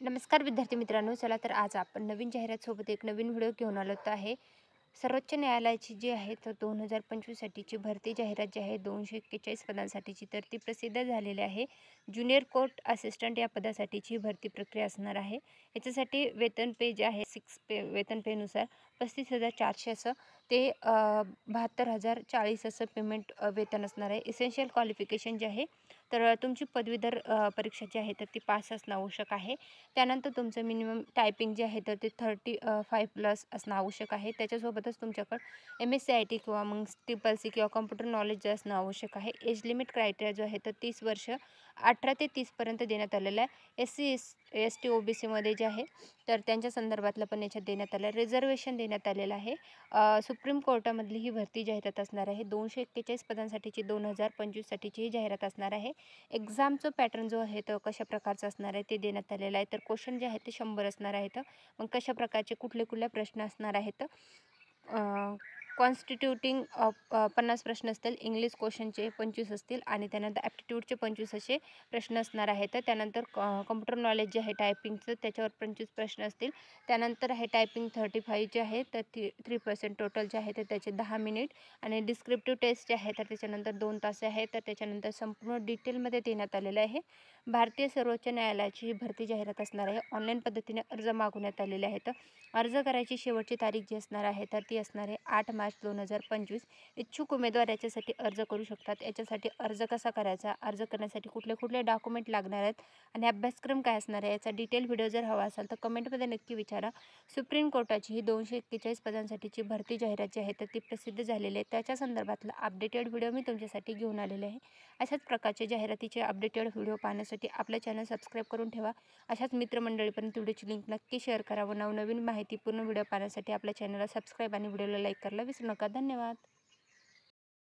नमस्कार विद्यार्थी मित्रांनो, चला तर आज आपण नवीन जाहिरात सोबत एक नवीन व्हिडिओ घेऊन आलो आहे. सर्वोच्च न्यायालयाची जी आहे तर 2025 साठीची भरती जाहिरात जी आहे 241 पदांसाठीची, तर ती प्रसिद्ध झालेली आहे. ज्युनियर कोर्ट असिस्टंट या पदासाठीची भरती प्रक्रिया असणार आहे. याच्यासाठी वेतन पे जे आहे वेतन पेनुसार 35,400 असं ते 72,040 असं पेमेंट वेतन असणार आहे. इसेन्शियल क्वालिफिकेशन जे आहे तर तुमची पदवीधर परीक्षा जी आहे तर ती पास असणं आवश्यक आहे. त्यानंतर तुमचं मिनिमम टायपिंग जे आहे तर ते 35+ असणं आवश्यक आहे. त्याच्यासोबतच तुमच्याकडं MSc IT किंवा मग ट्रिपल-सी किंवा कॉम्प्युटर नॉलेज जे असणं आवश्यक आहे. एज लिमिट क्रायटेरिया जो आहे तर 30 वर्ष, 18 ते 30 पर्यंत देण्यात आलेला आहे. SC, ST, OBCमध्ये जे आहे तर त्यांच्या संदर्भातलं पण याच्यात देण्यात आलं आहे. रिझर्वेशन देण्यात आलेलं आहे. सुप्रीम कोर्टामधली ही भरती जाहिरात असणार आहे. 241 पदांसाठीची 2025 साठीची ही जाहिरात असणार आहे. एक्झामचं पॅटर्न जो आहे तो कशा प्रकारचा असणार आहे ते देण्यात आलेलं आहे. तर क्वेश्चन जे आहेत ते 100 असणार आहेत. मग कशा प्रकारचे कुठले प्रश्न असणार आहेत. कॉन्स्टिट्यूटिंग 50 प्रश्न असतील. इंग्लिश क्वेश्चनचे 25 असतील आणि त्यानंतर ॲप्टिट्यूडचे 25 असे प्रश्न असणार आहेत. त्यानंतर कॉम्प्युटर नॉलेज जे आहे टायपिंगचं त्याच्यावर 25 प्रश्न असतील. त्यानंतर आहे टायपिंग 35 जे आहे तर 3% टोटल जे आहे तर त्याचे 10 मिनिट आणि डिस्क्रिप्टिव्ह टेस्ट जे आहे तर त्याच्यानंतर 2 तास आहे. तर त्याच्यानंतर संपूर्ण डिटेलमध्ये देण्यात आलेलं आहे. भारतीय सर्वोच्च न्यायालयाची ही भरती जाहिरात असणार आहे. ऑनलाईन पद्धतीने अर्ज मागवण्यात आलेले आहेत. अर्ज करायची शेवटची तारीख जी असणार आहे तर ती असणार आहे 8 मार्च 2025. इच्छुक उमेदवार याच्यासाठी अर्ज करू शकतात. याच्यासाठी अर्ज कसा करायचा, अर्ज करण्यासाठी कुठले डॉक्युमेंट लागणार आहेत आणि अभ्यासक्रम काय असणार आहे याचा डिटेल व्हिडिओ जर हवा असेल तर कमेंटमध्ये नक्की विचारा. सुप्रीम कोर्टाची ही 241 पदांसाठीची भरती जाहिरात जी आहे तर ती प्रसिद्ध झालेली आहे. त्याच्या संदर्भातला अपडेटेड व्हिडिओ मी तुमच्यासाठी घेऊन आलेले आहे. अशाच प्रकारचे जाहिरातीचे अपडेटेड व्हिडिओ पाहण्यासाठी आपलं चॅनल सबस्क्राईब करून ठेवा. अशाच मित्रमंडळीपर्यंत व्हिडिओची लिंक नक्की शेअर करा व नवनवीन माहितीपूर्ण व्हिडिओ पाहण्यासाठी आपल्या चॅनलला सबस्क्राईब आणि व्हिडिओला लाईक करायला विसरू नका. धन्यवाद.